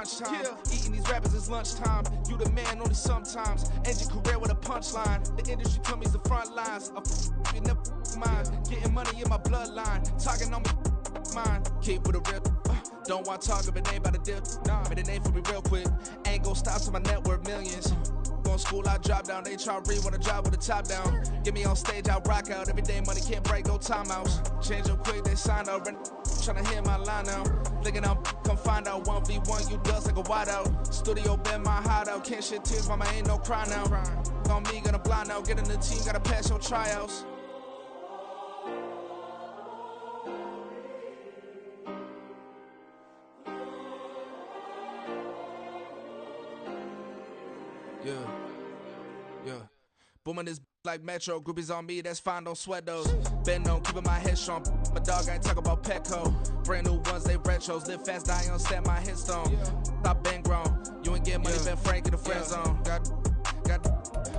crunch time. Eating these rappers is lunchtime. You the man only sometimes. End your career with a punchline. The industry told me it's the front lines. You never mind. Getting money in my bloodline. Talking on me mine. Keep with a real. Don't want to talk if it ain't about the dip. Nah, but it ain't for me real quick. Ain't gon' stop till my net worth millions. Going school, I drop down. They try to read when I drop with the top down. Get me on stage, I rock out. Every day money can't break, no timeouts. Change up quick, they sign up. Tryna hear my line now. Thinking I'm come find out 1v1, you dust like a wideout. Studio been my hideout. Can't shed tears, mama ain't no cry now. On me, gonna blind out. Get in the team, gotta pass your tryouts. Yeah. Booming this like Metro. Groupies on me, that's fine, don't sweat those. Been on, keeping my head strong. My dog ain't talk about Petco. Brand new ones, they retros. Live fast, die on, stand my headstone. Stop been grown. You ain't get money, been Frank in the friend zone.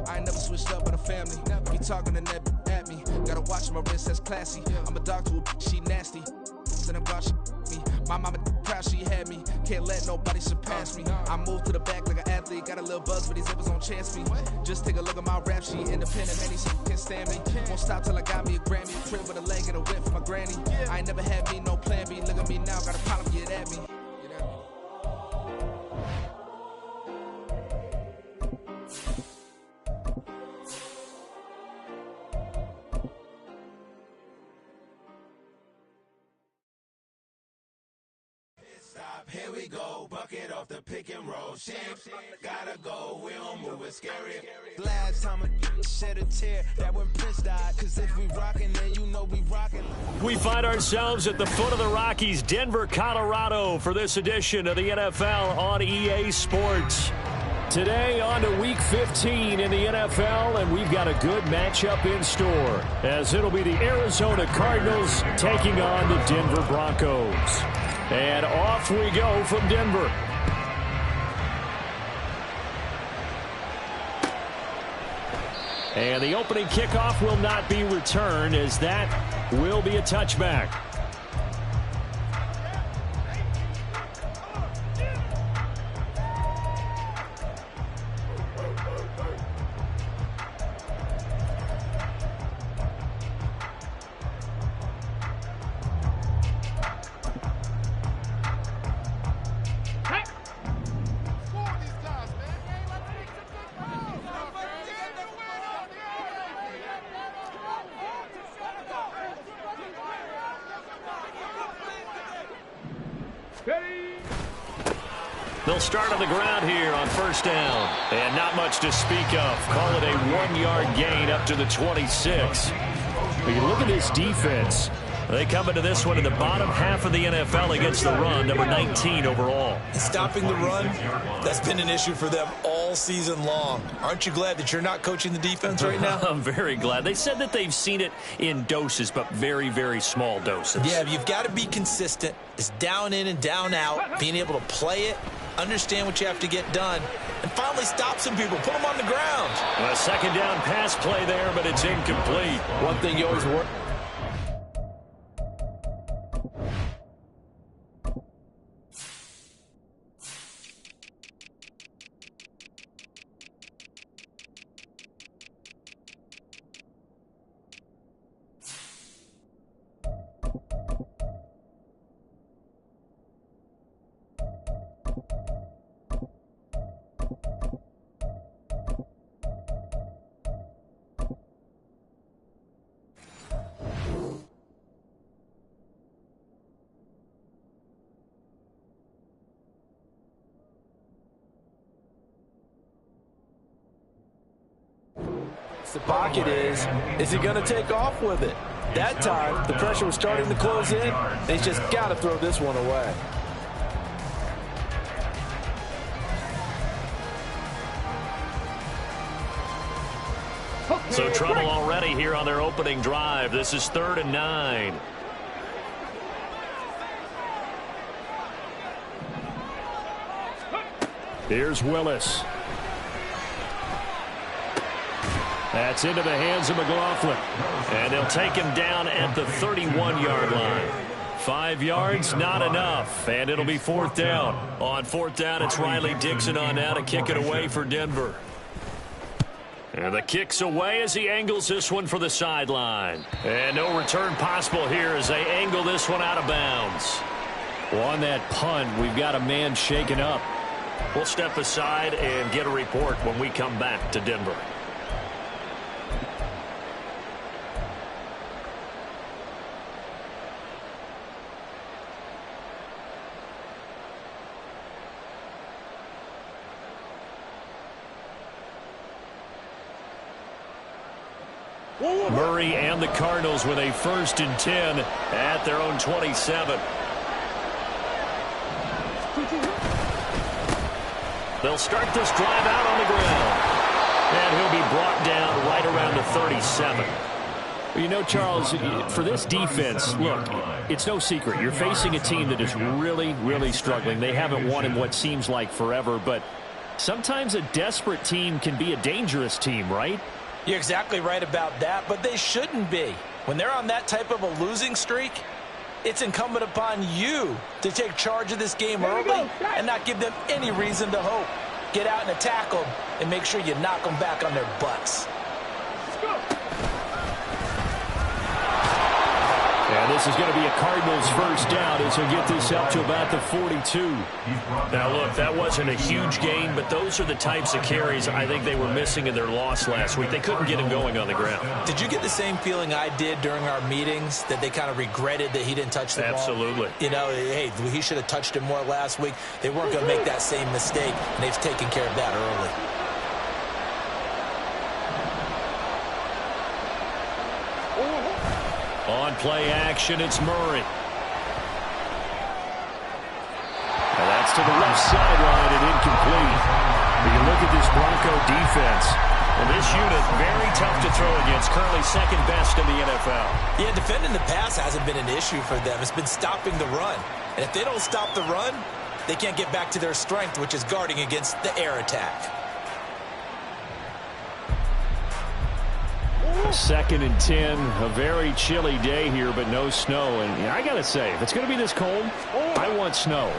I ain't never switched up with a family. Be talking to that at me. Gotta watch my wrist, that's classy. I'm a dog to a she nasty. Then I'm glad she me. My mama proud she had me. Can't let nobody surpass me. I moved to the back like an athlete. Got a little buzz, but these zippers on chance me. Just take a look at my rap sheet. Independent, man, these can't stand me. Won't stop till I got me a Grammy. A crib with a leg and a whip for my granny. I ain't never had me no plan B. Look at me now, got a problem, get at me. Here we go, bucket off the pick and roll. Shit, gotta go, we don't move it scary. Last time a shed a tear, that when Prince died. Cause if we rockin', then you know we rockin'. We find ourselves at the foot of the Rockies, Denver, Colorado, for this edition of the NFL on EA Sports. Today on to Week 15 in the NFL, and we've got a good matchup in store, as it'll be the Arizona Cardinals taking on the Denver Broncos. And off we go from Denver. And the opening kickoff will not be returned, as that will be a touchback. They'll start on the ground here on first down. And not much to speak of. Call it a 1-yard gain up to the 26. But you look at this defense. They come into this one in the bottom half of the NFL against the run, number 19 overall. Stopping the run, that's been an issue for them all season long. Aren't you glad that you're not coaching the defense right now? I'm very glad. They said that they've seen it in doses, but very, very small doses. Yeah, you've got to be consistent. It's down in and down out, being able to play it, understand what you have to get done, and finally stop some people, put them on the ground. A second down pass play there, but it's incomplete. One thing you always work. The pocket is he going to take off with it? That time, the pressure was starting to close in. He's just got to throw this one away. So trouble already here on their opening drive. This is 3rd and 9. Here's Willis. That's into the hands of McLaughlin. And they'll take him down at the 31-yard line. 5 yards, not enough, and it'll be 4th down. On 4th down, it's Riley Dixon on now to kick it away for Denver. And the kick's away as he angles this one for the sideline. And no return possible here as they angle this one out of bounds. Well, on that punt, we've got a man shaken up. We'll step aside and get a report when we come back to Denver. Murray and the Cardinals with a 1st and 10 at their own 27. They'll start this drive out on the ground. And he'll be brought down right around the 37. Well, you know, Charles, for this defense, look, it's no secret. You're facing a team that is really, really struggling. They haven't won in what seems like forever, but sometimes a desperate team can be a dangerous team, right? You're exactly right about that, but they shouldn't be. When they're on that type of a losing streak, it's incumbent upon you to take charge of this game early and not give them any reason to hope. Get out and attack them and make sure you knock them back on their butts. And this is going to be a Cardinals 1st down as he'll get this up to about the 42. Now, look, that wasn't a huge gain, but those are the types of carries I think they were missing in their loss last week. They couldn't get him going on the ground. Did you get the same feeling I did during our meetings, that they kind of regretted that he didn't touch the ball? Absolutely. You know, hey, he should have touched it more last week. They weren't going to make that same mistake, and they've taken care of that early. On play action, it's Murray. And that's to the left sideline and incomplete. But you look at this Bronco defense. Well, this unit, very tough to throw against. Currently 2nd best in the NFL. Yeah, defending the pass hasn't been an issue for them. It's been stopping the run. And if they don't stop the run, they can't get back to their strength, which is guarding against the air attack. 2nd and 10, a very chilly day here, but no snow. And I got to say, if it's going to be this cold, I want snow.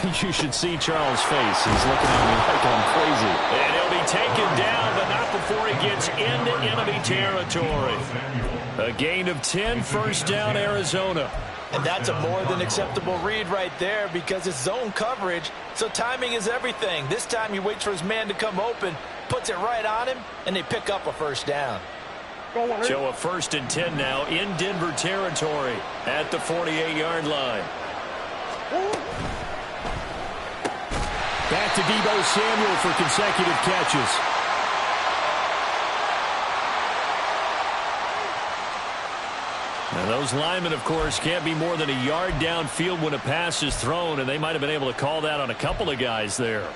You should see Charles' face. He's looking at me like I'm crazy. And he'll be taken down, but not before he gets into enemy territory. A gain of 10, 1st down, Arizona. And that's a more than acceptable read right there because it's zone coverage, so timing is everything. This time he waits for his man to come open, puts it right on him, and they pick up a 1st down. So a 1st and 10 now in Denver territory at the 48-yard line. Back to Deebo Samuel for consecutive catches. And those linemen, of course, can't be more than a yard downfield when a pass is thrown, and they might have been able to call that on a couple of guys there.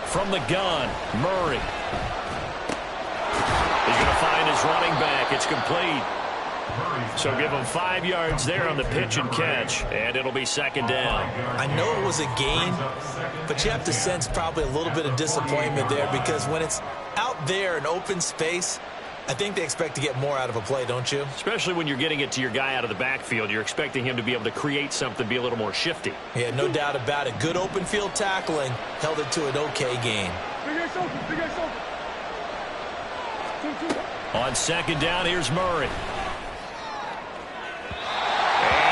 From the gun, Murray. He's going to find his running back. It's complete. So give him 5 yards there on the pitch and catch, and it'll be 2nd down. I know it was a gain, but you have to sense probably a little bit of disappointment there because when it's out there in open space, I think they expect to get more out of a play, don't you? Especially when you're getting it to your guy out of the backfield. You're expecting him to be able to create something, be a little more shifty. Yeah, no doubt about it. Good open field tackling held it to an okay gain. On 2nd down, here's Murray. And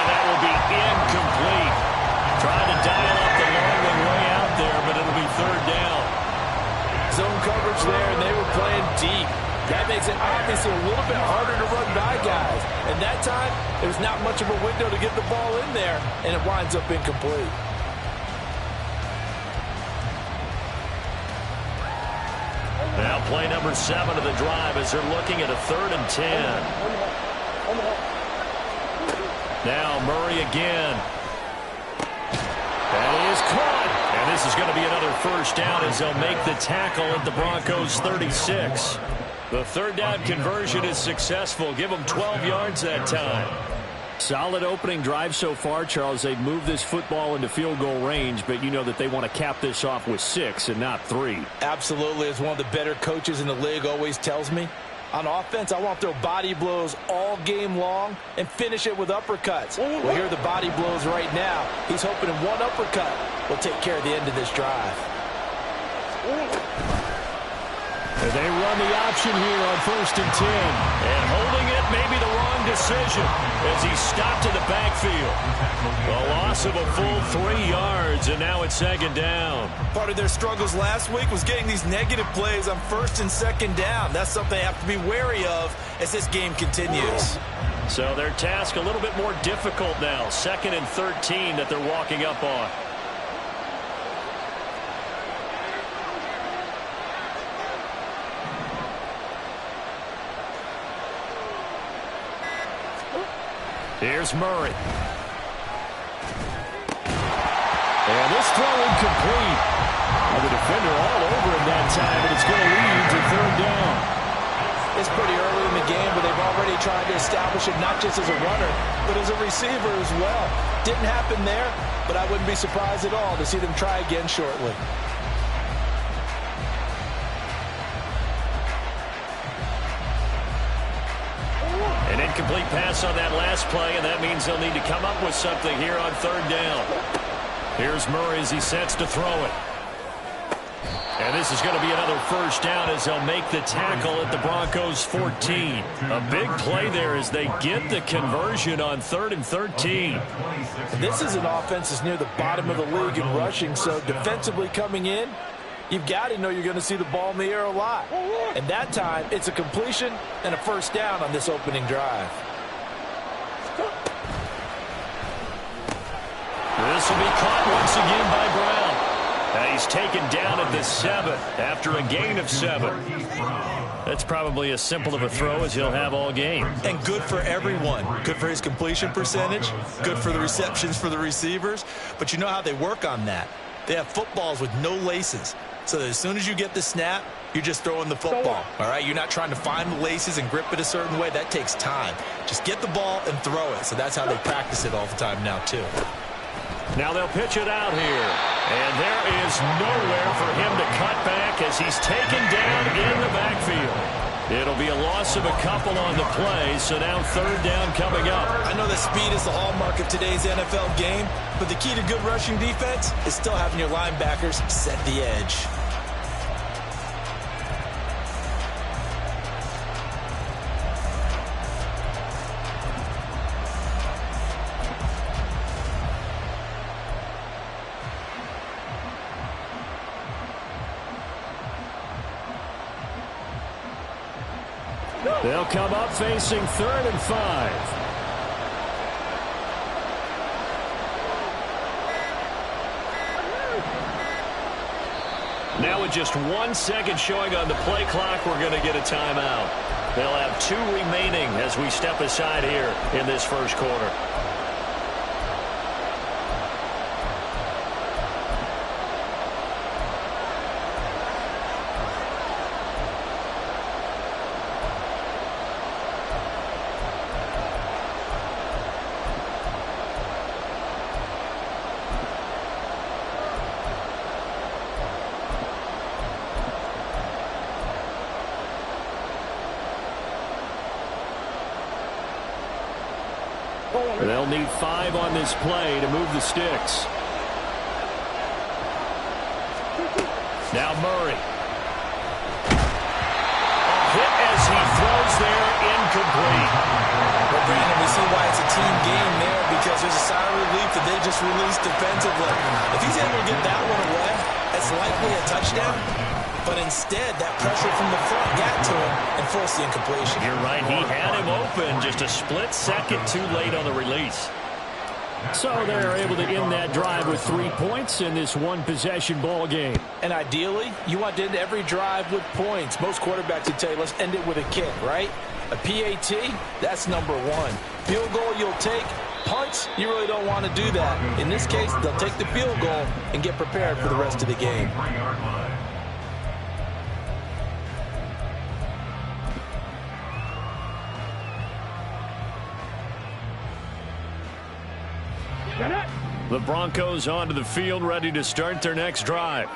that will be incomplete. Trying to dial up the long one way out there, but it'll be 3rd down. Zone coverage there, and they were playing deep. That makes it obviously a little bit harder to run by guys. And that time, there's not much of a window to get the ball in there, and it winds up incomplete. Now play number 7 of the drive as they're looking at a 3rd and 10. Now Murray again. That is caught. And And this is going to be another first down as they'll make the tackle at the Broncos 36. The third down conversion is successful. Give them 12 yards that time. Solid opening drive so far, Charles. They've moved this football into field goal range, but you know that they want to cap this off with 6 and not 3. Absolutely. As one of the better coaches in the league always tells me, on offense, I want to throw body blows all game long and finish it with uppercuts. Well, here are the body blows right now. He's hoping one uppercut will take care of the end of this drive. And they run the option here on 1st and 10. And holding it may be the wrong decision as he's stopped in the backfield. A loss of a full 3 yards, and now it's 2nd down. Part of their struggles last week was getting these negative plays on 1st and 2nd down. That's something they have to be wary of as this game continues. So their task a little bit more difficult now. 2nd and 13 that they're walking up on. Here's Murray. And this throw incomplete. And the defender all over him that time, but it's going to lead to 3rd down. It's pretty early in the game, but they've already tried to establish it not just as a runner, but as a receiver as well. Didn't happen there, but I wouldn't be surprised at all to see them try again shortly. An incomplete pass on that last play, and that means they'll need to come up with something here on 3rd down. Here's Murray as he sets to throw it. And this is going to be another first down as they'll make the tackle at the Broncos 14. A big play there as they get the conversion on 3rd and 13. This is an offense that's near the bottom of the league in rushing, so defensively coming in, you've got to know you're going to see the ball in the air a lot. And that time, it's a completion and a first down on this opening drive. This will be caught once again by Brown. And he's taken down at the 7 after a gain of 7. That's probably as simple of a throw as he'll have all game. And good for everyone. Good for his completion percentage. Good for the receptions for the receivers. But you know how they work on that. They have footballs with no laces. So that as soon as you get the snap, you're just throwing the football. All right? You're not trying to find the laces and grip it a certain way. That takes time. Just get the ball and throw it. So that's how they practice it all the time now, too. Now they'll pitch it out here. And there is nowhere for him to cut back as he's taken down in the backfield. It'll be a loss of a couple on the play, so now 3rd down coming up. I know that speed is the hallmark of today's NFL game, but the key to good rushing defense is still having your linebackers set the edge. They'll come up facing 3rd and 5. Now with just 1 second showing on the play clock, we're going to get a timeout. They'll have 2 remaining as we step aside here in this first quarter. They'll need 5 on this play to move the sticks. Now Murray. A hit as he throws there, incomplete. Well, Brandon, we see why it's a team game there because there's a sigh of relief that they just released defensively. If he's able to get that one away, that's likely a touchdown. But instead, that pressure from the front got to him and forced the incompletion. You're right. He had him open just a split second too late on the release. So they're able to end that drive with 3 points in this one-possession ball game. And ideally, you want to end every drive with points. Most quarterbacks would tell you, let's end it with a kick, right? A PAT, that's number 1. Field goal you'll take, punts, you really don't want to do that. In this case, they'll take the field goal and get prepared for the rest of the game. The Broncos onto the field, ready to start their next drive.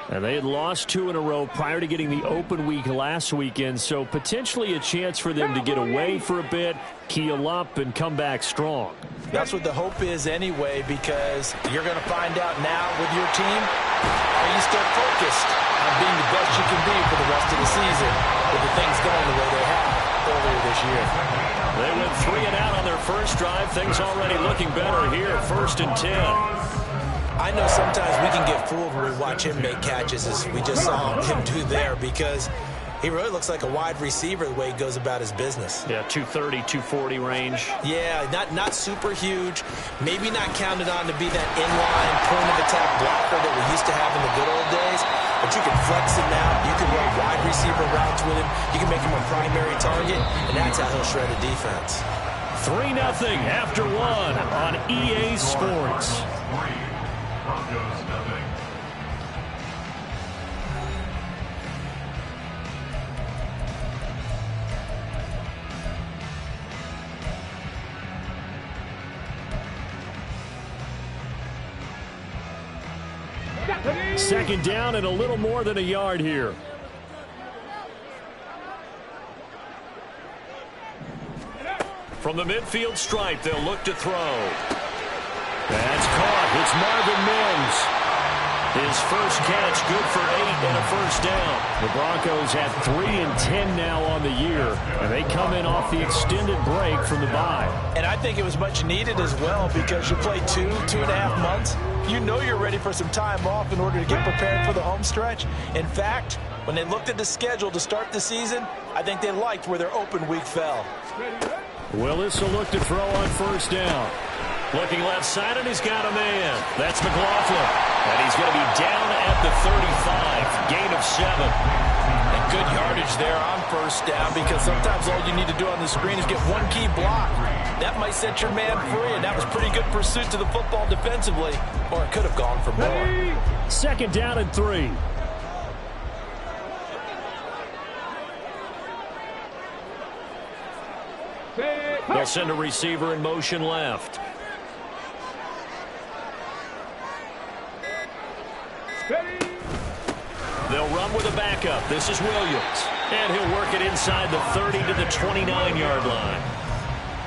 And they had lost 2 in a row prior to getting the open week last weekend, so potentially a chance for them to get away for a bit, keel up, and come back strong. That's what the hope is anyway, because you're going to find out now with your team, are you still focused on being the best you can be for the rest of the season with the things going the way they have earlier this year. They went 3 and out on their first drive. Things already looking better here, 1st and 10. I know sometimes we can get fooled when we watch him make catches, as we just saw him do there, because he really looks like a wide receiver the way he goes about his business. Yeah, 230, 240 range. Yeah, not super huge. Maybe not counted on to be that inline point-of-attack blocker that we used to have in the good old days. But you can flex him out. You can run wide receiver routes with him. You can make him a primary target, and that's how he'll shred a defense. 3-0 after 1 on EA Sports. Second down and a little more than a yard here. From the midfield stripe, they'll look to throw. That's caught. It's Marvin Mims. His first catch, good for 8 and a first down. The Broncos have 3 and 10 now on the year, and they come in off the extended break from the bye. And I think it was much needed as well, because you play 2.5 months. You know you're ready for some time off in order to get prepared for the home stretch. In fact, when they looked at the schedule to start the season, I think they liked where their open week fell. Willis will look to throw on first down. Looking left side, and he's got a man. That's McLaughlin. And he's going to be down at the 35. Gain of 7. And good yardage there on first down, because sometimes all you need to do on the screen is get one key block. That might set your man free, and that was pretty good pursuit to the football defensively, or it could have gone for more. Second down and 3. They'll send a receiver in motion left. They'll run with a backup. This is Williams. And he'll work it inside the 30 to the 29-yard line.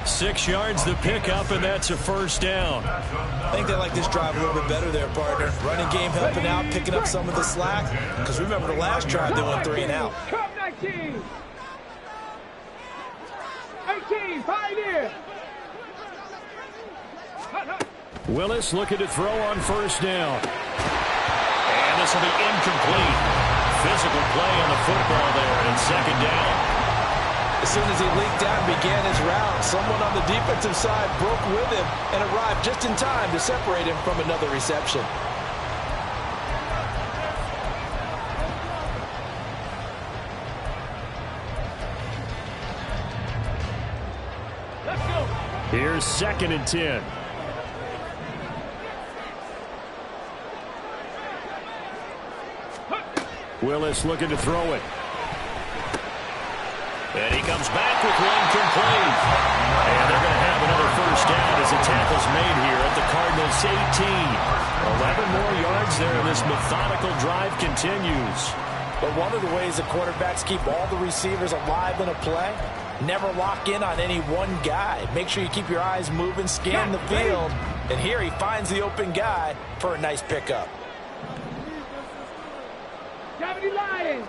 6 yards the pickup, and that's a first down. I think they like this drive a little bit better there, partner. Running game helping out, picking up some of the slack. Because remember the last drive, they went 3 and out. 19. 18, Pioneer. Willis looking to throw on first down. And this will be incomplete. Physical play on the football there, and second down. As soon as he leaked out and began his route, someone on the defensive side broke with him and arrived just in time to separate him from another reception. Let's go. Here's 2nd and 10. Willis looking to throw it. And he comes back with one complete. And they're going to have another first down as the tackle's made here at the Cardinals' 18. 11 more yards there, and this methodical drive continues. But one of the ways the quarterbacks keep all the receivers alive in a play, never lock in on any one guy. Make sure you keep your eyes moving, scan the field. And here he finds the open guy for a nice pickup. Gravity Lions.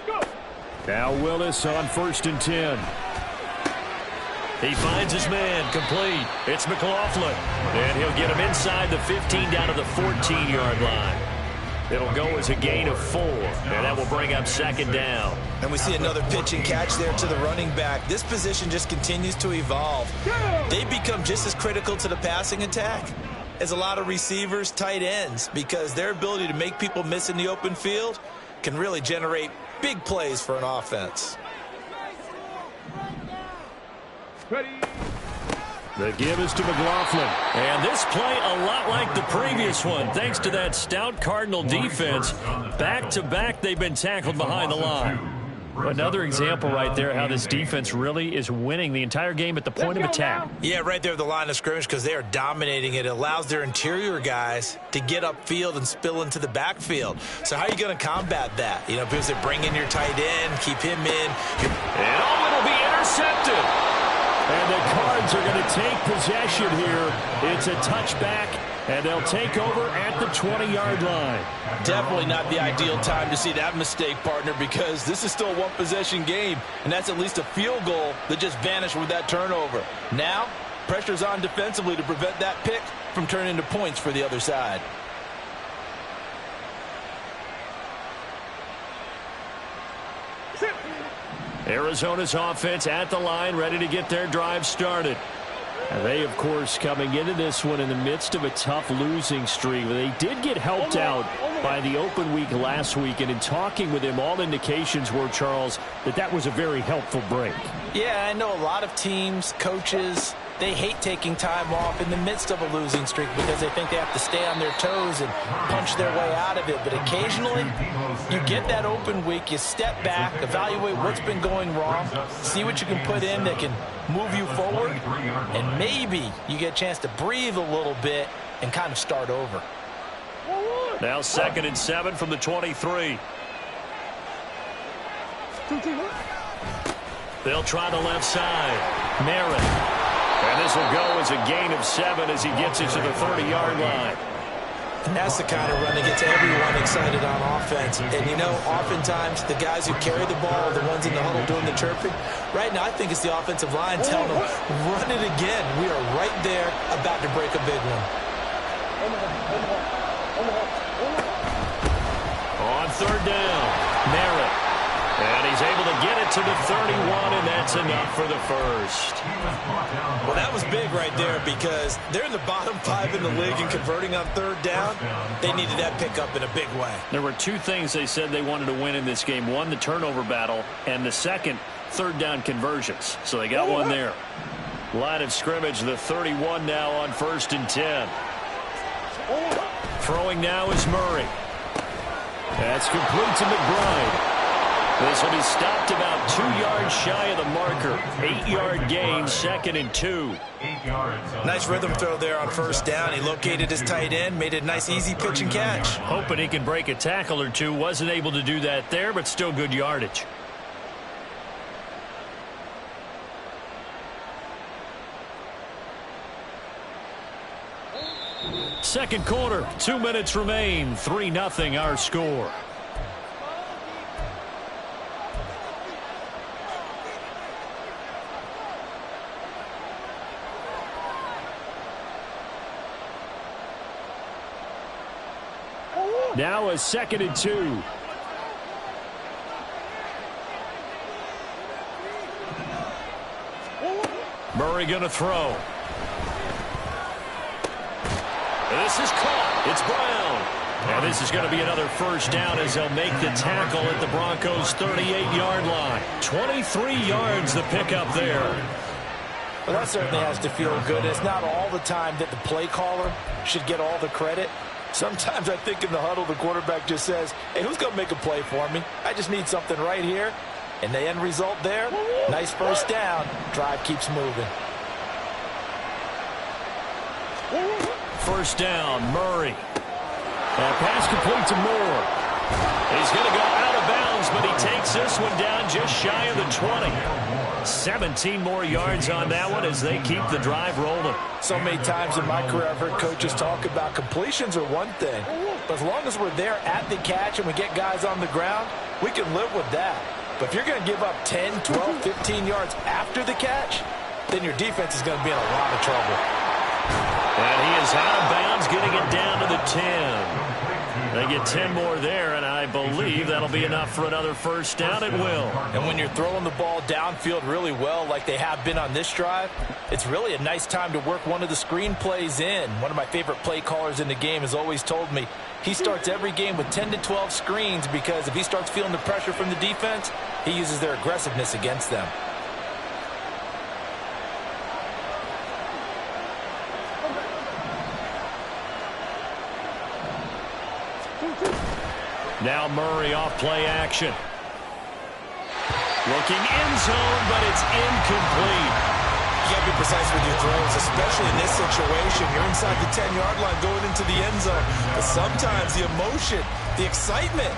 Go. Now Willis on 1st and 10. He finds his man, complete. It's McLaughlin. And he'll get him inside the 15 down to the 14-yard line. It'll go as a gain of 4, and that will bring up second down. And we see another pitch and catch there to the running back. This position just continues to evolve. They become just as critical to the passing attack as a lot of receivers, tight ends, because their ability to make people miss in the open field can really generate big plays for an offense. Ready. The give is to McLaughlin. And this play a lot like the previous one. Thanks to that stout Cardinal defense. Back-to-back, they've been tackled behind the line. Another example right there how this defense really is winning the entire game at the point of attack. Yeah, right there at the line of scrimmage because they are dominating it. It allows their interior guys to get upfield and spill into the backfield. So how are you going to combat that? You know, people say bring in your tight end, keep him in. And it'll be intercepted. And the Cards are going to take possession here. It's a touchback, and they'll take over at the 20-yard line. Definitely not the ideal time to see that mistake, partner, because this is still a one-possession game, and that's at least a field goal that just vanished with that turnover. Now, pressure's on defensively to prevent that pick from turning into points for the other side. Arizona's offense at the line, ready to get their drive started. And they, of course, coming into this one in the midst of a tough losing streak. They did get helped out by the open week last week, and in talking with him, all indications were, Charles, that was a very helpful break. Yeah, I know a lot of teams, coaches, they hate taking time off in the midst of a losing streak because they think they have to stay on their toes and punch their way out of it. But occasionally, you get that open week, you step back, evaluate what's been going wrong, see what you can put in that can move you forward, and maybe you get a chance to breathe a little bit and kind of start over. Now 2nd and 7 from the 23. They'll try the left side. Merritt. And this will go as a gain of 7 as he gets it to the 30-yard line. And that's the kind of run that gets everyone excited on offense. And, you know, oftentimes the guys who carry the ball are the ones in the huddle doing the chirping. Right now, I think it's the offensive line telling them, run it again. We are right there about to break a big one. On 3rd down, Merritt. And he's able to get it to the 31, and that's enough for the first. Well, that was big right there because they're in the bottom 5 in the league and converting on 3rd down. They needed that pickup in a big way. There were 2 things they said they wanted to win in this game. One, the turnover battle, and the second, 3rd down conversions. So they got one there. Line of scrimmage, the 31 now on 1st and 10. Throwing now is Murray. That's complete to McBride. This will be stopped about 2 yards shy of the marker. 8-yard gain, 2nd and 2. Nice rhythm throw there on 1st down. He located his tight end, made it a nice, easy pitch and catch. Hoping he can break a tackle or two. Wasn't able to do that there, but still good yardage. Second quarter, 2 minutes remain. 3-0 our score. Now a 2nd and 2. Murray going to throw. This is caught. It's Brown. And this is going to be another 1st down as they'll make the tackle at the Broncos' 38-yard line. 23 yards the pickup there. Well, that certainly has to feel good. It's not all the time that the play caller should get all the credit. Sometimes I think in the huddle, the quarterback just says, hey, who's going to make a play for me? I just need something right here. And the end result there, nice 1st down. Drive keeps moving. 1st down, Murray. And pass complete to Moore. He's going to go out of bounds, but he takes this one down just shy of the 20. 17 more yards on that one as they keep the drive rolling. So many times in my career I've heard coaches talk about completions are one thing, but as long as we're there at the catch and we get guys on the ground, we can live with that. But if you're going to give up 10, 12, 15 yards after the catch, then your defense is going to be in a lot of trouble. And he is out of bounds, getting it down to the 10. They get 10 more there, and I believe that'll be enough for another 1st down. It will. And when you're throwing the ball downfield really well like they have been on this drive, it's really a nice time to work one of the screen plays in. One of my favorite play callers in the game has always told me, He starts every game with 10 to 12 screens because if he starts feeling the pressure from the defense, he uses their aggressiveness against them. Now Murray off play action. Looking end zone, but it's incomplete. You got to be precise with your throws, especially in this situation. You're inside the 10-yard line going into the end zone. But sometimes the emotion, the excitement,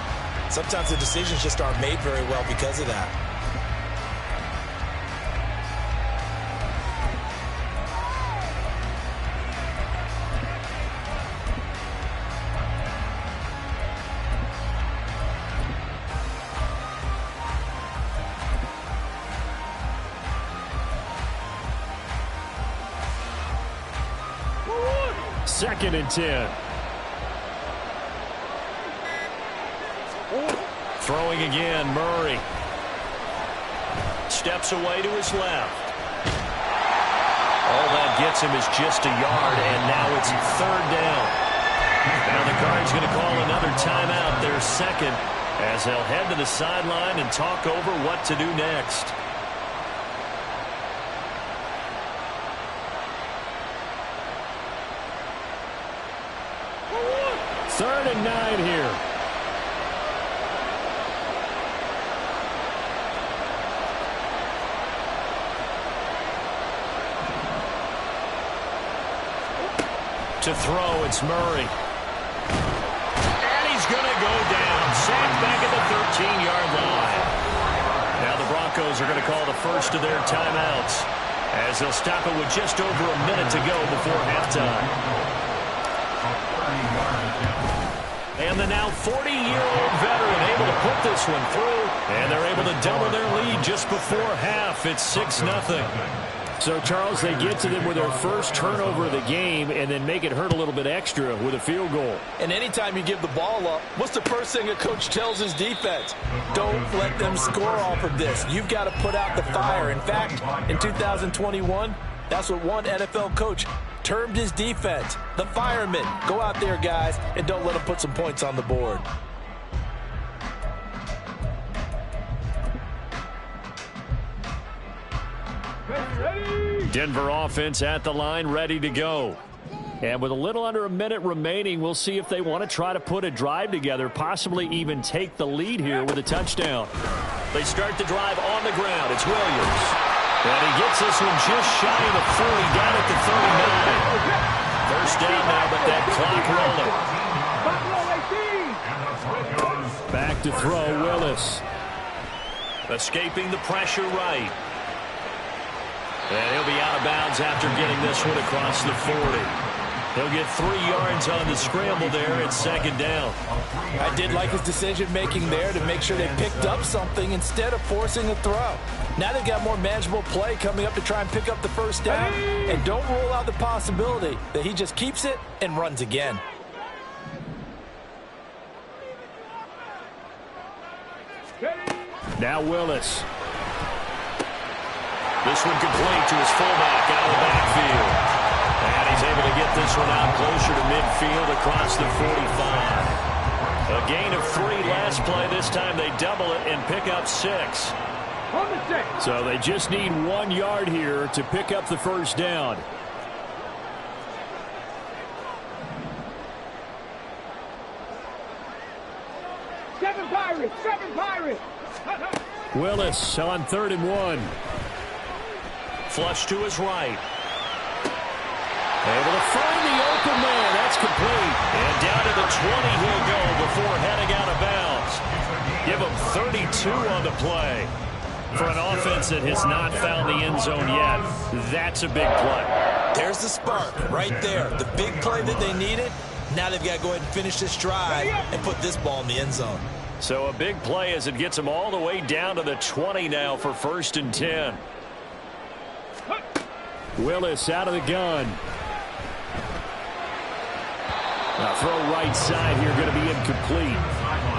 sometimes the decisions just aren't made very well because of that. Second and 10. Throwing again, Murray. Steps away to his left. All that gets him is just a yard, and now it's third down. Now the Guard's going to call another timeout, their second, as they'll head to the sideline and talk over what to do next. Third and 9 here. To throw, it's Murray. And he's going to go down. Sacked back at the 13-yard line. Now the Broncos are going to call the first of their timeouts, as they'll stop it with just over a minute to go before halftime. And the now 40-year-old veteran able to put this one through. And they're able to double their lead just before half. It's 6-0. So, Charles, they get to them with their first turnover of the game and then make it hurt a little bit extra with a field goal. And anytime you give the ball up, what's the first thing a coach tells his defense? Don't let them score off of this. You've got to put out the fire. In fact, in 2021, that's what one NFL coach termed his defense, the firemen. Go out there, guys, and don't let them put some points on the board. Denver offense at the line, ready to go. And with a little under a minute remaining, we'll see if they want to try to put a drive together, possibly even take the lead here with a touchdown. They start the drive on the ground. It's Williams. And he gets this one just shy of the 40, down at the 39. First down now, but that clock rolling. Back to throw, Willis. Escaping the pressure right. And he'll be out of bounds after getting this one across the 40. He'll get 3 yards on the scramble there at second down. I did like his decision-making there to make sure they picked up something instead of forcing a throw. Now they've got more manageable play coming up to try and pick up the first down. And don't rule out the possibility that he just keeps it and runs again. Now Willis. This one complete to his fullback out of the backfield. And he's able to get this one out closer to midfield across the 45. A gain of 3 last play. This time they double it and pick up 6. So they just need 1 yard here to pick up the first down. Seven Pirates! Willis on 3rd and 1. Flush to his right. Able to find the open man. That's complete. And down to the 20 he'll go before heading out of bounds. Give him 32 on the play. For an offense that has not found the end zone yet, that's a big play. There's the spark right there. The big play that they needed. Now they've got to go ahead and finish this drive and put this ball in the end zone. So a big play as it gets them all the way down to the 20 now for 1st and 10. Willis out of the gun. Now throw right side here, going to be incomplete.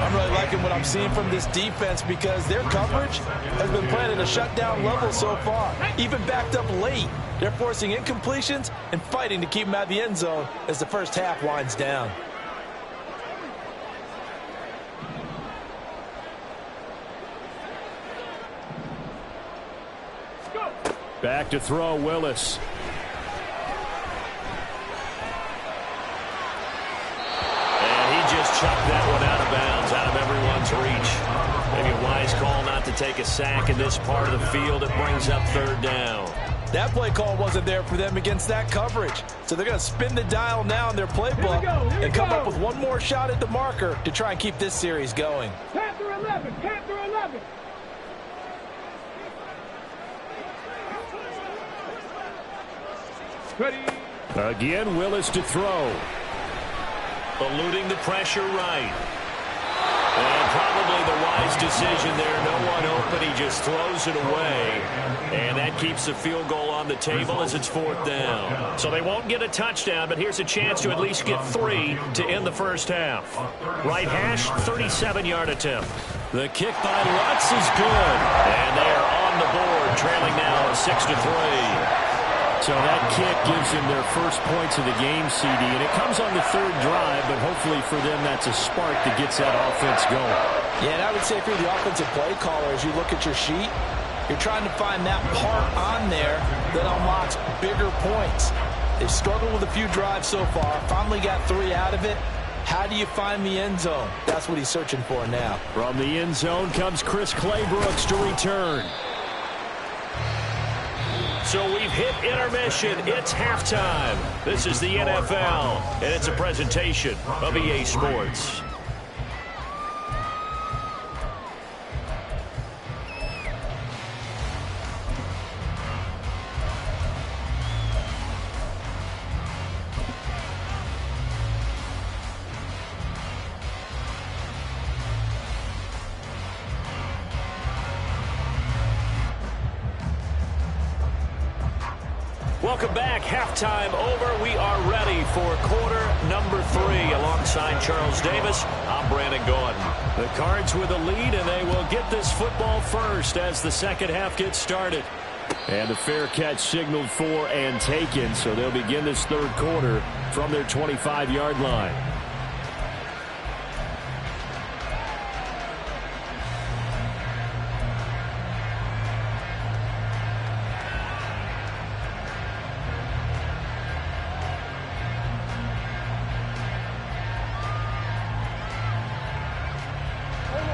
I'm really liking what I'm seeing from this defense because their coverage has been playing at a shutdown level so far. Even backed up late. They're forcing incompletions and fighting to keep them out of the end zone as the first half winds down. Back to throw, Willis. And he just chucked that one out of bounds, out of everyone's reach. Maybe a wise call not to take a sack in this part of the field. It brings up third down. That play call wasn't there for them against that coverage. So they're going to spin the dial now in their playbook and come up with one more shot at the marker to try and keep this series going. Panther 11, Panther 11. Ready. Again, Willis to throw. Eluding the pressure right. And probably the wise decision there. No one open. He just throws it away. And that keeps the field goal on the table as it's fourth down. So they won't get a touchdown, but here's a chance to at least get 3 to end the first half. Right hash, 37-yard attempt. The kick by Lutz is good. And they are on the board, trailing now 6-3. So that kick gives them their first points of the game, CD, and it comes on the third drive, but hopefully for them that's a spark that gets that offense going. Yeah, and I would say if you're the offensive play caller, as you look at your sheet, you're trying to find that part on there that unlocks bigger points. They've struggled with a few drives so far, finally got 3 out of it. How do you find the end zone? That's what he's searching for now. From the end zone comes Chris Claybrooks to return. So we've hit intermission. It's halftime. This is the NFL, and it's a presentation of EA Sports. Welcome back. Halftime over. We are ready for quarter number 3. Alongside Charles Davis, I'm Brandon Gordon. The Cards with a lead, and they will get this football first as the second half gets started. And a fair catch signaled for and taken, so they'll begin this third quarter from their 25-yard line.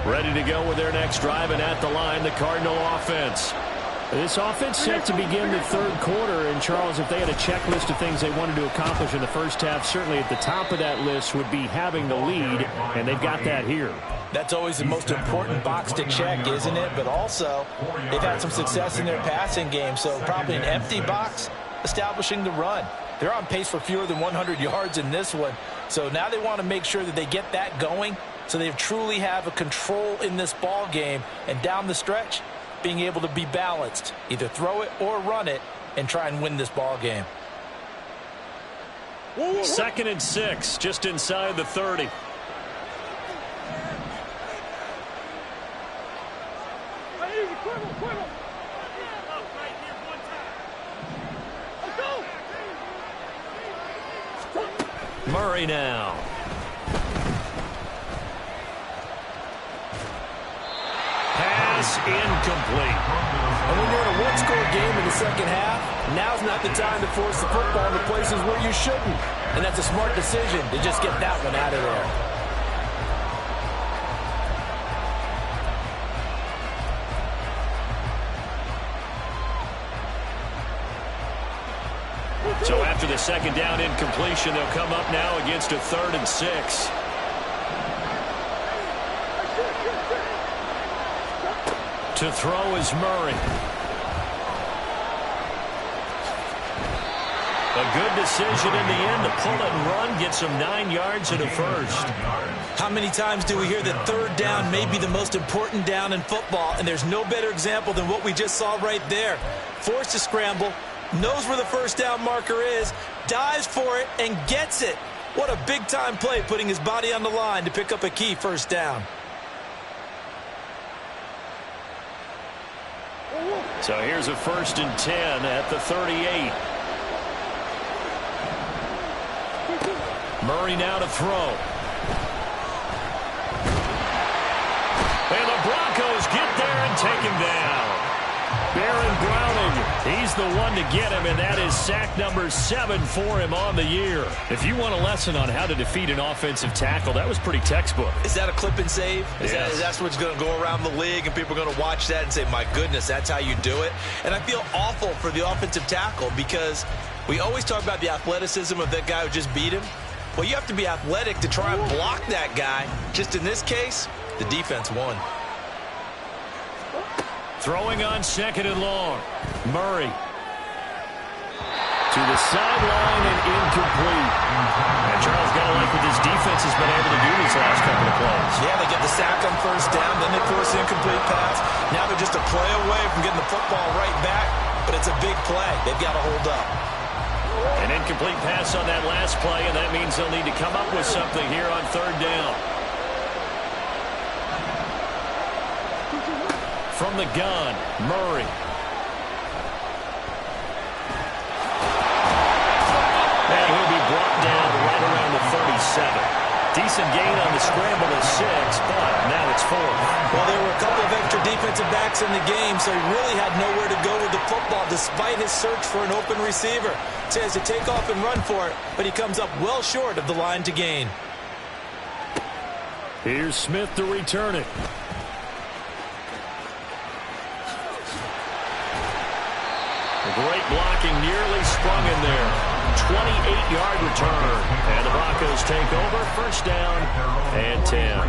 Ready to go with their next drive, and at the line, the Cardinal offense. This offense set to begin the third quarter, and Charles, if they had a checklist of things they wanted to accomplish in the first half, certainly at the top of that list would be having the lead, and they've got that here. That's always the most important box to check, isn't it? But also, they've had some success in their passing game, so probably an empty box establishing the run. They're on pace for fewer than 100 yards in this one, so now they want to make sure that they get that going so they truly have a control in this ball game, and down the stretch, being able to be balanced, either throw it or run it, and try and win this ball game. 2nd and 6, just inside the 30. Murray now. Pass incomplete. And when you're in a one-score game in the second half, now's not the time to force the football into places where you shouldn't. And that's a smart decision to just get that one out of there. So after the second down incompletion, they'll come up now against a 3rd and 6. To throw is Murray. A good decision in the end to pull it and run, gets him 9 yards and a first. How many times do we hear that third down may be the most important down in football, and there's no better example than what we just saw right there. Forced to scramble, knows where the first down marker is, dives for it, and gets it. What a big-time play, putting his body on the line to pick up a key first down. So here's a 1st and 10 at the 38. Murray now to throw. And the Broncos get there and take him down. Baron Browning He's the one to get him, and that is sack number 7 for him on the year. If you want a lesson on how to defeat an offensive tackle, that was pretty textbook. Is that a clip and save? Yes. Is that what's going to go around the league, and people are going to watch that and say, my goodness, that's how you do it? And I feel awful for the offensive tackle because we always talk about the athleticism of that guy who just beat him. Well, you have to be athletic to try and block that guy. Just in this case, the defense won. Throwing on 2nd and long. Murray. To the sideline and incomplete. And Charles got to like what this defense has been able to do these last couple of plays. Yeah, they get the sack on 1st down, then they force the incomplete pass. Now they're just a play away from getting the football right back, but it's a big play. They've got to hold up. An incomplete pass on that last play, and that means they'll need to come up with something here on 3rd down. From the gun, Murray. And he'll be brought down right around the 37. Decent gain on the scramble of 6, but now it's 4. Well, there were a couple of extra defensive backs in the game, so he really had nowhere to go with the football despite his search for an open receiver. He has to take off and run for it, but he comes up well short of the line to gain. Here's Smith to return it. Great blocking, nearly sprung in there. 28-yard return. And the Broncos take over. 1st down and 10.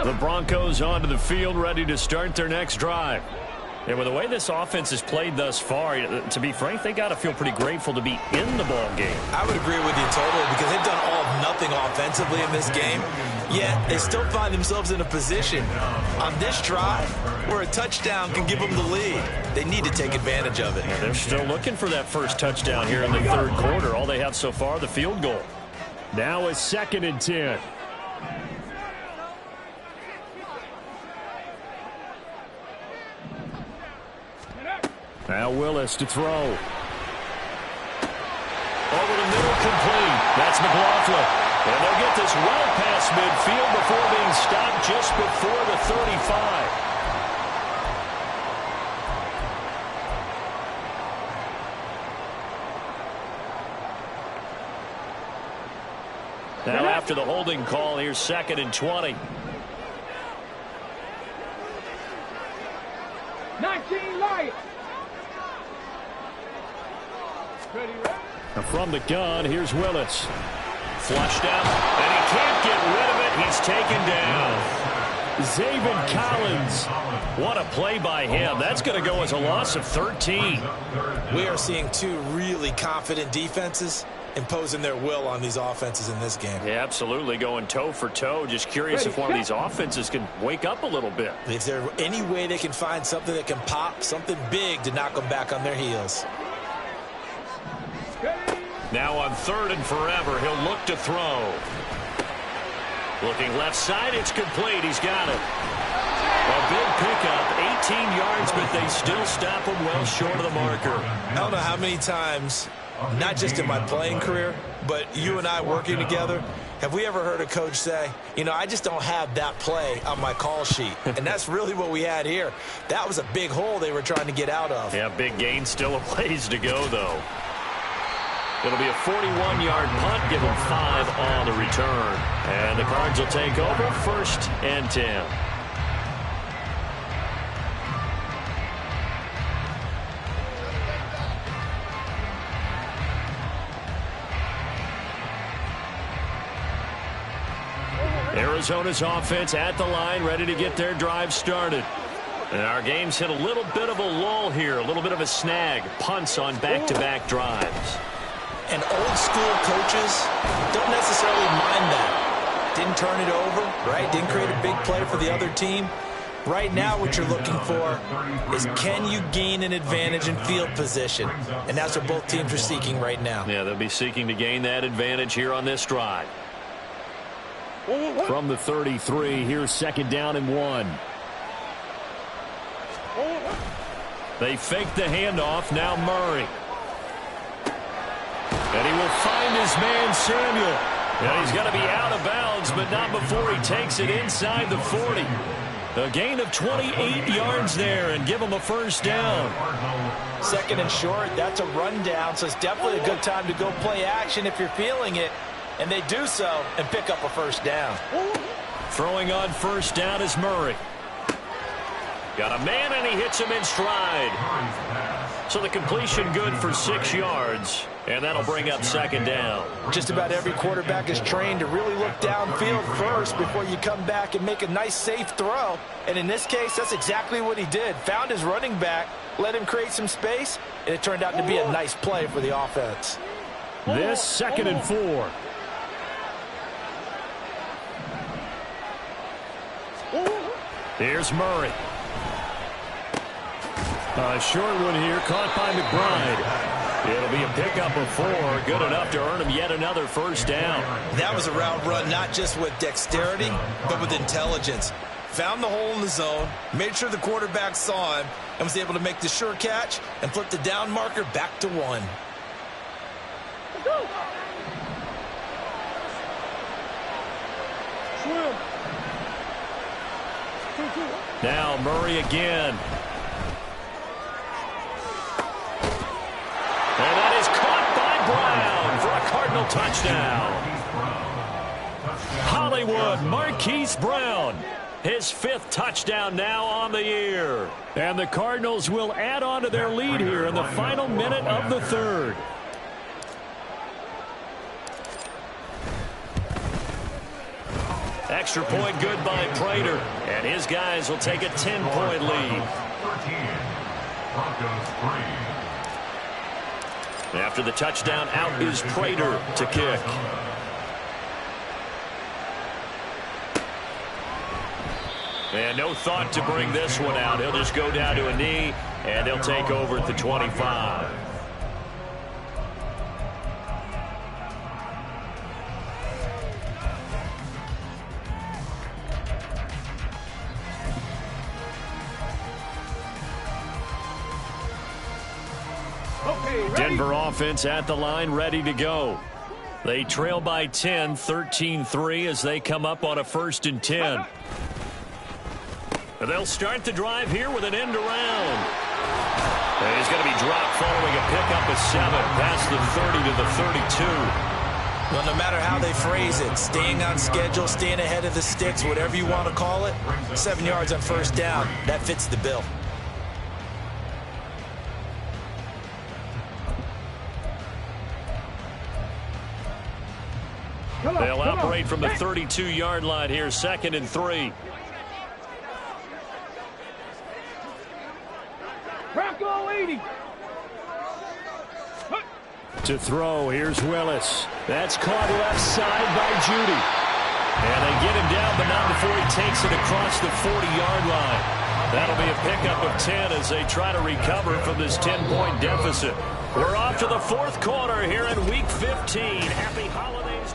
The Broncos onto the field, ready to start their next drive. And with the way this offense has played thus far, to be frank, they got to feel pretty grateful to be in the ball game. I would agree with you totally because they've done all of nothing offensively in this game, yet they still find themselves in a position on this drive where a touchdown can give them the lead. They need to take advantage of it. And they're still looking for that first touchdown here in the 3rd quarter. All they have so far, the field goal. Now is 2nd and 10. Now Willis to throw. Over the middle, complete. That's McLaughlin. And they'll get this well past midfield before being stopped just before the 35. Now after the holding call, here's 2nd and 20. 19 Lions. From the gun, here's Willis. Flushed out, and he can't get rid of it. He's taken down. Zaven Collins. What a play by him. That's going to go as a loss of 13. We are seeing 2 really confident defenses imposing their will on these offenses in this game. Yeah, absolutely, going toe for toe. Just curious if one of these offenses can wake up a little bit. If there's any way they can find something that can pop, something big to knock them back on their heels. Now on 3rd and forever, he'll look to throw. Looking left side, it's complete. He's got it. A big pickup, 18 yards, but they still stop him well short of the marker. I don't know how many times, not just in my playing career, but you and I working together, have we ever heard a coach say, you know, I just don't have that play on my call sheet. And that's really what we had here. That was a big hole they were trying to get out of. Yeah, big gain, still a ways to go, though. It'll be a 41-yard punt, give them 5 on the return. And the Cards will take over, 1st and 10. Arizona's offense at the line, ready to get their drive started. And our game's hit a little bit of a lull here, a little bit of a snag. Punts on back-to-back drives. And old school coaches don't necessarily mind that. Didn't turn it over, right? Didn't create a big play for the other team. Right now what you're looking for is can you gain an advantage in field position? And that's what both teams are seeking right now. Yeah, they'll be seeking to gain that advantage here on this drive. From the 33, here's 2nd down and 1. They fake the handoff. Now Murray. And he will find his man Samuel. And he's got to be out of bounds, but not before he takes it inside the 40. A gain of 28 yards there and give him a first down. Second and short, that's a rundown, so it's definitely a good time to go play action if you're feeling it. And they do so and pick up a first down. Throwing on first down is Murray. Got a man, and he hits him in stride. So the completion good for 6 yards, and that'll bring up second down. Just about every quarterback is trained to really look downfield first before you come back and make a nice, safe throw. And in this case, that's exactly what he did. Found his running back, let him create some space, and it turned out to be a nice play for the offense. This 2nd and 4. Here's Murray. A short one here, caught by McBride. It'll be a pickup of 4, good enough to earn him yet another first down. That was a route run, not just with dexterity, but with intelligence. Found the hole in the zone, made sure the quarterback saw him, and was able to make the sure catch and flip the down marker back to 1. Now Murray again. And that is caught by Brown for a Cardinal touchdown. Hollywood Marquise Brown, his 5th touchdown now on the year. And the Cardinals will add on to their lead here in the final minute of the 3rd. Extra point good by Prater, and his guys will take a 10-point lead. After the touchdown, out is Prater to kick. And no thought to bring this one out. He'll just go down to a knee, and they'll take over at the 25. Denver offense at the line, ready to go. They trail by 10, 13-3 as they come up on a 1st and 10. And they'll start the drive here with an end around. And he's going to be dropped following a pickup of 7 past the 30 to the 32. Well, no matter how they phrase it, staying on schedule, staying ahead of the sticks, whatever you want to call it, 7 yards on first down, that fits the bill. They'll operate from the 32-yard line here, 2nd and 3. Bronco 80. To throw, here's Willis. That's caught left side by Judy. And they get him down, but not before he takes it across the 40-yard line. That'll be a pickup of 10 as they try to recover from this 10-point deficit. We're off to the 4th quarter here in Week 15. Happy holidays.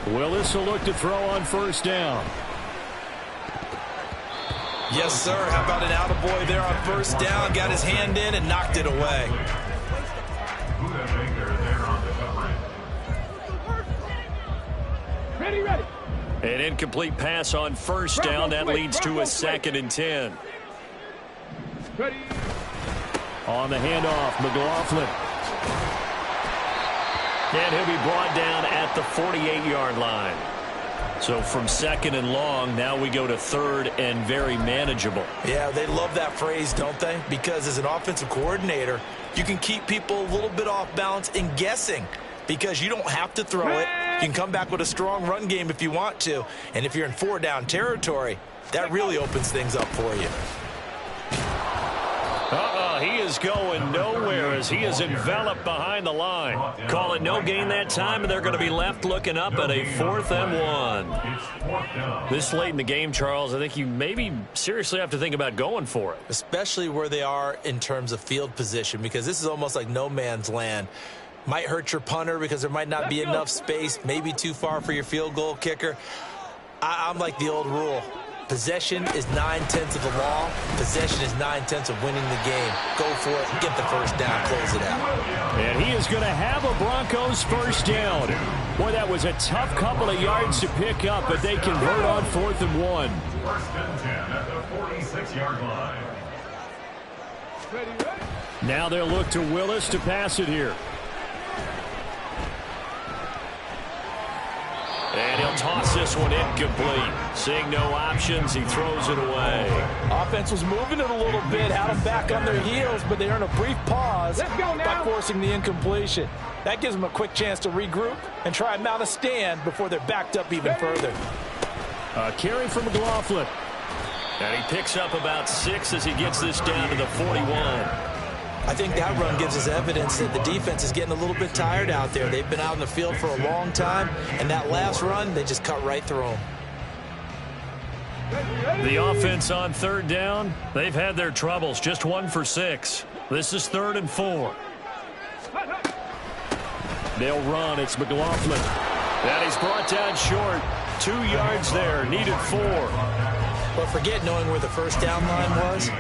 Willis will look to throw on first down. Yes, sir. How about an attaboy there on first down? Got his hand in and knocked it away. Ready. An incomplete pass on first down. That leads to a 2nd and 10. Ready. On the handoff, McLaughlin. And he'll be brought down at the 48-yard line. So from 2nd and long, now we go to 3rd and very manageable. Yeah, they love that phrase, don't they? Because as an offensive coordinator, you can keep people a little bit off balance and guessing because you don't have to throw it. You can come back with a strong run game if you want to. And if you're in 4-down territory, that really opens things up for you. He is is going nowhere as he is enveloped behind the line. Call it no gain that time, and they're going to be left looking up at a 4th and 1. This late in the game, Charles, I think you maybe seriously have to think about going for it. Especially where they are in terms of field position, because this is almost like no man's land. Might hurt your punter because there might not be enough space, maybe too far for your field goal kicker. I'm like the old rule. Possession is 9/10 of the law. Possession is 9/10 of winning the game. Go for it. Get the first down. Close it out. And he is going to have a Broncos first down. Boy, that was a tough couple of yards to pick up, but they convert on 4th and 1. First and 10 at the 46-yard line. Now they'll look to Willis to pass it here. And he'll toss this one incomplete. Seeing no options, he throws it away. Offense was moving it a little bit, had them back on their heels, but they earn a brief pause by forcing the incompletion. That gives them a quick chance to regroup and try and mount a stand before they're backed up even further. Carry from McLaughlin. And he picks up about 6 as he gets this down to the 41. I think that run gives us evidence that the defense is getting a little bit tired out there. They've been out in the field for a long time, and that last run, they just cut right through them. The offense on 3rd down, they've had their troubles. Just 1 for 6. This is 3rd and 4. They'll run. It's McLaughlin. And he's brought down short. 2 yards there. Needed 4. But forget knowing where the first down line was.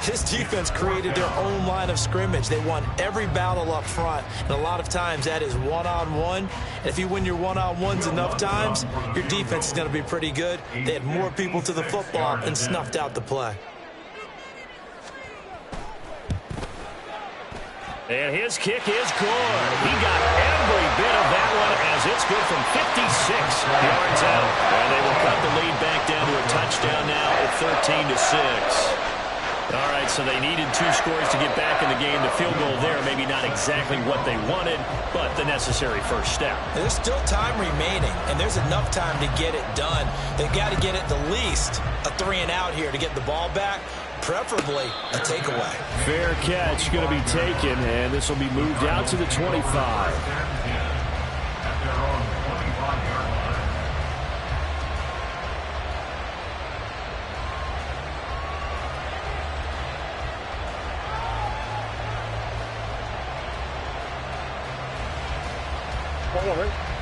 This defense created their own line of scrimmage. They won every battle up front, and a lot of times that is one-on-one. And if you win your one-on-ones enough times, your defense is going to be pretty good. They had more people to the football and snuffed out the play. And his kick is good. He got every bit of that one as it's good from 56 yards out. And they will cut the lead back down to a touchdown now at 13-6. All right, so they needed 2 scores to get back in the game. The field goal there, maybe not exactly what they wanted, but the necessary first step. There's still time remaining, and there's enough time to get it done. They've got to get at the least a 3-and-out here to get the ball back, preferably a takeaway. Fair catch going to be taken, and this will be moved out to the 25.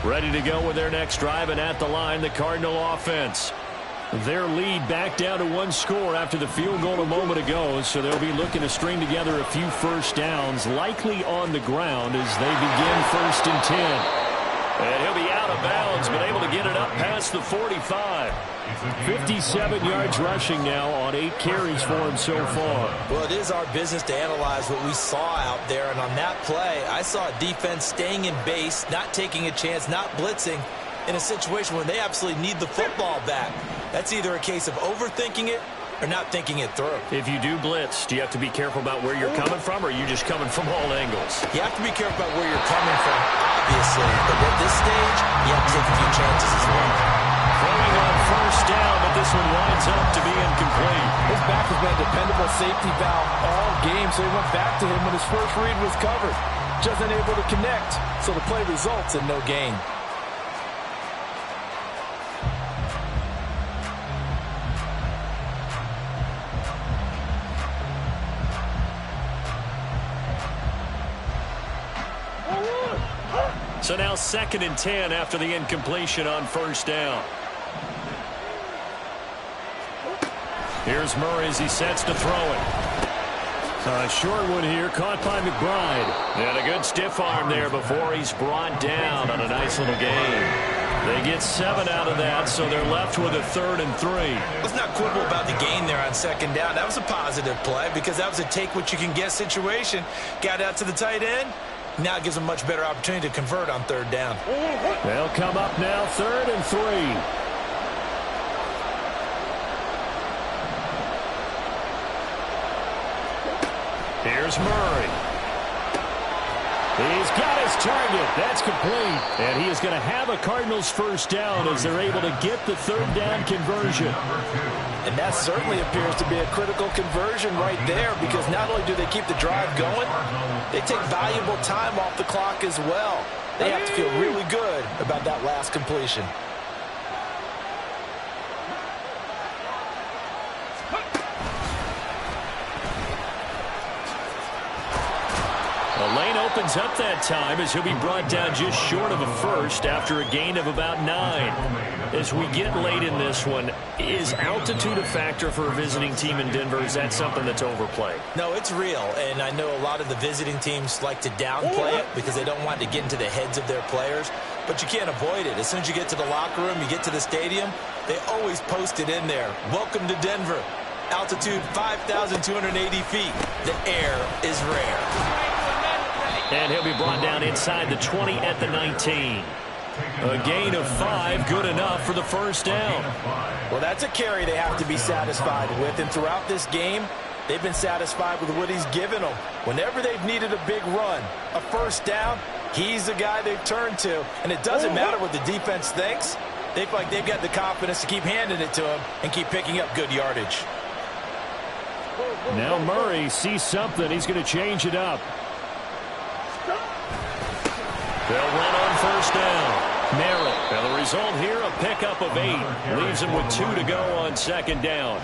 Ready to go with their next drive, and at the line, the Cardinal offense. Their lead back down to 1 score after the field goal a moment ago, so they'll be looking to string together a few first downs, likely on the ground as they begin 1st and 10. And he'll be out of bounds, but able to get it up past the 45. 57 yards rushing now on 8 carries for him so far. Well, it is our business to analyze what we saw out there, and on that play, I saw a defense staying in base, not taking a chance, not blitzing, in a situation where they absolutely need the football back. That's either a case of overthinking it or not thinking it through. If you do blitz, do you have to be careful about where you're coming from, or are you just coming from all angles? You have to be careful about where you're coming from, obviously, but at this stage, you have to take a few chances as well. Throwing on first down, but this one winds up to be incomplete. His back has been a dependable safety valve all game, so he went back to him when his first read was covered. Just unable to connect, so the play results in no gain. So now 2nd and 10 after the incompletion on first down. Here's Murray as he sets to throw it. Short one here, caught by McBride. And a good stiff arm there before he's brought down on a nice little gain. They get 7 out of that, so they're left with a 3rd and 3. Let's not quibble about the gain there on 2nd down. That was a positive play because that was a take-what-you-can-get situation. Got out to the tight end. Now it gives them a much better opportunity to convert on 3rd down. They'll come up now 3rd and 3. Here's Murray. He's got his target. That's complete. And he is going to have a Cardinals first down as they're able to get the third down conversion. And that certainly appears to be a critical conversion right there, because not only do they keep the drive going, they take valuable time off the clock as well. They have to feel really good about that last completion. The lane opens up that time as he'll be brought down just short of a first after a gain of about 9. As we get late in this one, is altitude a factor for a visiting team in Denver? Is that something that's overplayed? No, it's real, and I know a lot of the visiting teams like to downplay it because they don't want to get into the heads of their players, but you can't avoid it. As soon as you get to the locker room, you get to the stadium, they always post it in there. Welcome to Denver. Altitude 5,280 feet. The air is rare. And he'll be brought down inside the 20 at the 19. A gain of 5, good enough for the first down. Well, that's a carry they have to be satisfied with. And throughout this game, they've been satisfied with what he's given them. Whenever they've needed a big run, a first down, he's the guy they've turned to. And it doesn't matter what the defense thinks. They feel like they've got the confidence to keep handing it to him and keep picking up good yardage. Now Murray sees something. He's going to change it up. They'll run on first down. Merritt. And the result here, a pickup of 8. Leaves him with 2 to go on second down.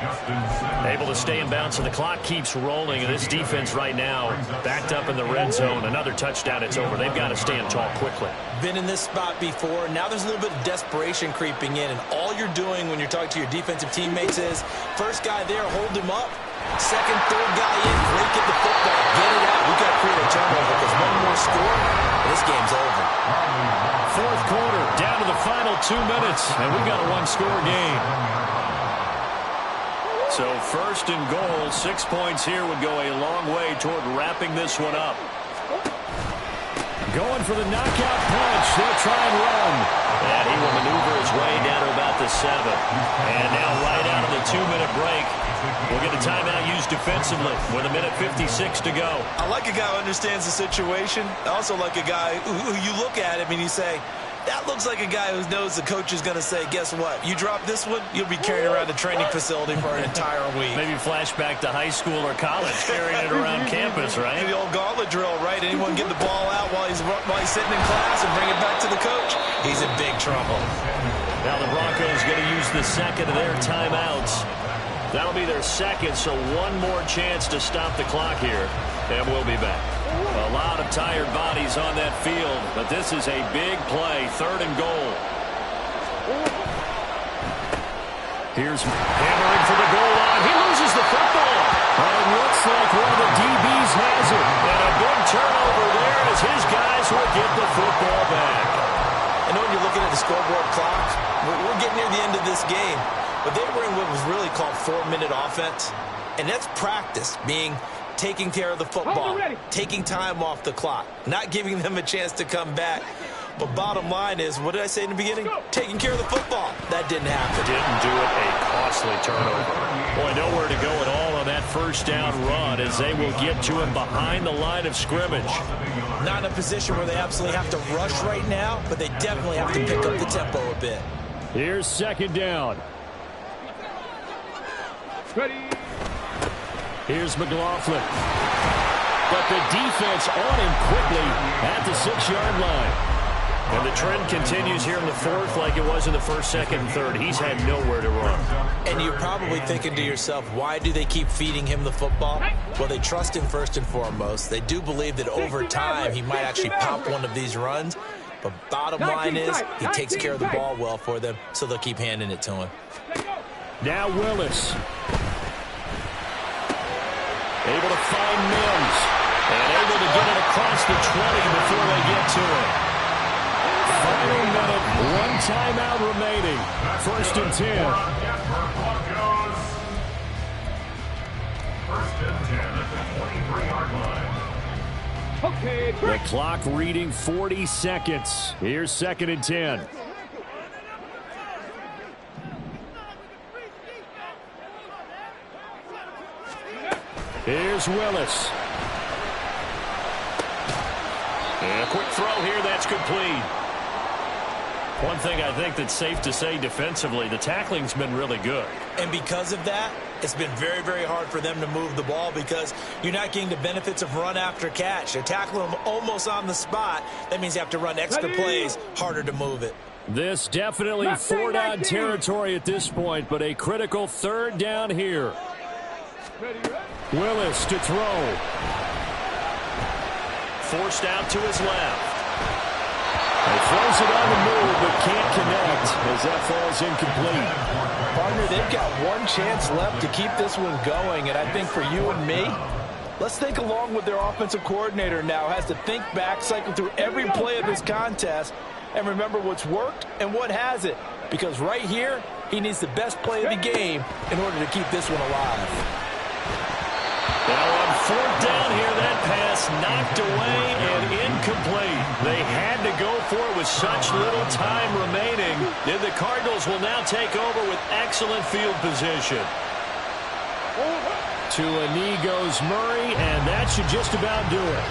Able to stay in bounds, so the clock keeps rolling. And this defense right now backed up in the red zone. Another touchdown, it's over. They've got to stand tall quickly. Been in this spot before. Now there's a little bit of desperation creeping in. And all you're doing when you're talking to your defensive teammates is, first guy there, hold him up. Second, third guy in, break at the football. Get it out. We've got to create a turnover because one more score, this game's over. Fourth quarter, down to the final 2 minutes, and we've got a one-score game. So first and goal, 6 points here would go a long way toward wrapping this one up. Going for the knockout punch. They'll try and run. And he will maneuver his way down to about the 7. And now right out of the 2-minute break, we'll get a timeout used defensively with 1:56 to go. I like a guy who understands the situation. I also like a guy who you look at him and you say, that looks like a guy who knows the coach is going to say, guess what? You drop this one, you'll be carrying around the training facility for an entire week. Maybe flashback to high school or college, carrying it around campus, right? The old gauntlet drill, right? Anyone get the ball out while he's sitting in class and bring it back to the coach? He's in big trouble. Now the Broncos going to use the second of their timeouts. That'll be their second, so one more chance to stop the clock here, and we'll be back. A lot of tired bodies on that field, but this is a big play, 3rd and goal. Here's hammering for the goal line. He loses the football. And it looks like one of the DBs has it. And a big turnover there as his guys will get the football back. I know when you're looking at the scoreboard clock, we're getting near the end of this game. But they were in what was really called 4-minute offense. And that's practice, meaning taking care of the football, taking time off the clock, not giving them a chance to come back. But bottom line is, what did I say in the beginning? Taking care of the football. That didn't happen. Didn't do it. A costly turnover. Boy, nowhere to go at all on that first down run as they will get to him behind the line of scrimmage. Not in a position where they absolutely have to rush right now, but they definitely have to pick up the tempo a bit. Here's second down. Ready. Here's McLaughlin. But the defense on him quickly at the 6-yard line. And the trend continues here in the 4th like it was in the 1st, 2nd, and 3rd. He's had nowhere to run. And you're probably thinking to yourself, why do they keep feeding him the football? Well, they trust him first and foremost. They do believe that over time he might actually pop one of these runs. But bottom line is he takes care of the ball well for them, so they'll keep handing it to him. Now Willis. Able to find Mims. And able to get it across the 20 before they get to him. Final minute, one timeout remaining. 1st and 10. First and 10 at the 23-yard line. Okay, the clock reading 40 seconds. Here's 2nd and 10. Here's Willis. And a quick throw here, that's complete. One thing I think that's safe to say defensively, the tackling's been really good. And because of that, it's been very, very hard for them to move the ball because you're not getting the benefits of run after catch. They're tackling them almost on the spot. That means you have to run extra plays, harder to move it. This definitely four-down territory at this point, but a critical third down here. Willis to throw. Forced out to his left. He throws it on the move, but can't connect as that falls incomplete. Partner, they've got one chance left to keep this one going, and I think for you and me, let's think along with their offensive coordinator now. Has to think back, cycle through every play of this contest, and remember what's worked and what hasn't. Because right here, he needs the best play of the game in order to keep this one alive. Now on fourth down here, that pass knocked away and incomplete. They had to go for it with such little time remaining. And the Cardinals will now take over with excellent field position. To a knee goes Murray, and that should just about do it.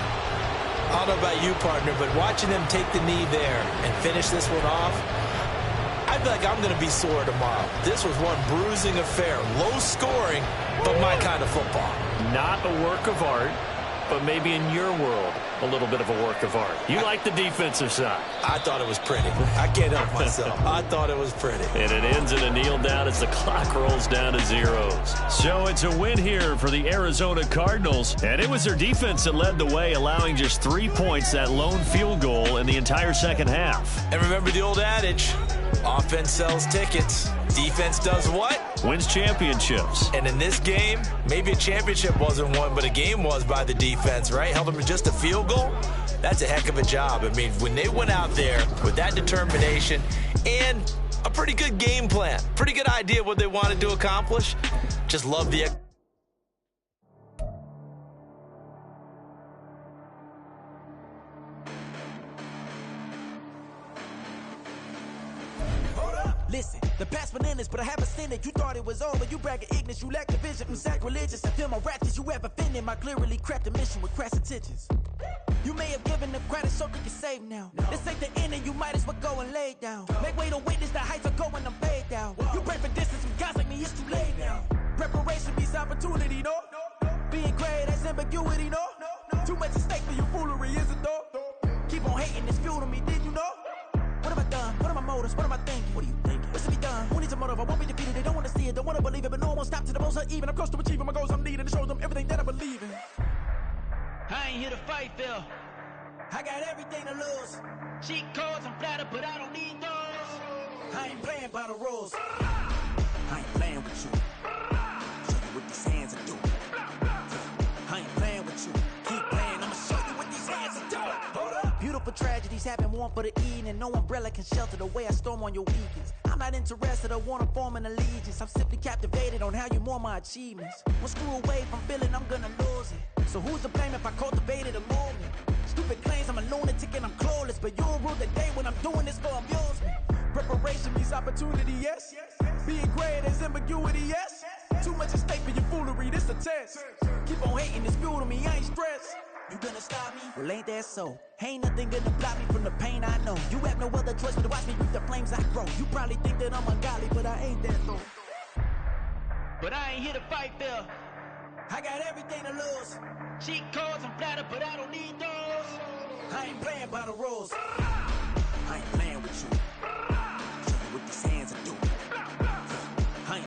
I don't know about you, partner, but watching them take the knee there and finish this one off, I feel like I'm going to be sore tomorrow. This was one bruising affair. Low scoring, but my kind of football. Not a work of art, but maybe in your world, a little bit of a work of art. You like the defensive side. I thought it was pretty. I can't help myself. I thought it was pretty. And it ends in a kneel down as the clock rolls down to zeros. So it's a win here for the Arizona Cardinals. And it was their defense that led the way, allowing just 3 points, that lone field goal in the entire second half. And remember the old adage, offense sells tickets. Defense does what? Wins championships. And in this game, maybe a championship wasn't won, but a game was by the defense, right? Held them to just a field goal. That's a heck of a job. I mean, when they went out there with that determination and a pretty good game plan, pretty good idea what they wanted to accomplish, just love the... Listen, the past bananas, but I haven't seen it. You thought it was over, you bragging ignorance, you lack the vision. I'm sacrilegious, I feel my ratchets, you ever offended my clearly crafted mission with crass intentions. You may have given them credit so they can save now. This ain't the end and you might as well go and lay down. Make way to witness the heights are going, I'm paid down. You pray for distance from guys like me, it's too late now. Preparation beats opportunity, no? Being great, that's ambiguity, no? Too much at stake for your foolery, is it though? Keep on hating, it's fuel to me, did you know? What have I done? What are my motives? What am I thinking? What are you thinking? What's to be done? Who needs a motive? I won't be defeated. They don't want to see it, don't want to believe it, but no one won't stop to the most even. I'm close to achieving my goals. I'm needing to show them everything that I believe in. I ain't here to fight, Phil. I got everything to lose. Cheat codes, I'm flattered, but I don't need those. I ain't playing by the rules. I ain't playing with you. Show you what these hands are doing. I ain't playing with you. Keep playing, I'ma show you what these hands are doing. Hold up. Beautiful tragedies happen, one for the eating, and no umbrella can shelter the way I storm on your weekends. I'm not interested, I wanna form an allegiance. I'm simply captivated on how you more my achievements. One screw away from feeling I'm gonna lose it. So who's to blame if I cultivated a movement? Stupid claims I'm a lunatic and I'm clueless, but you'll rule the day when I'm doing this for amusement. Preparation means opportunity, yes. Being great is ambiguity, yes. Too much at stake for your foolery, this a test. Keep on hating, it's fuel to me, I ain't stressed. You gonna stop me? Well, ain't that so? Ain't nothing gonna block me from the pain I know. You have no other choice but to watch me reap the flames I grow. You probably think that I'm ungodly, but I ain't that though. But I ain't here to fight, Phil. I got everything to lose. Cheat codes, I'm flattered, but I don't need those. I ain't playing by the rules. I ain't playing with you.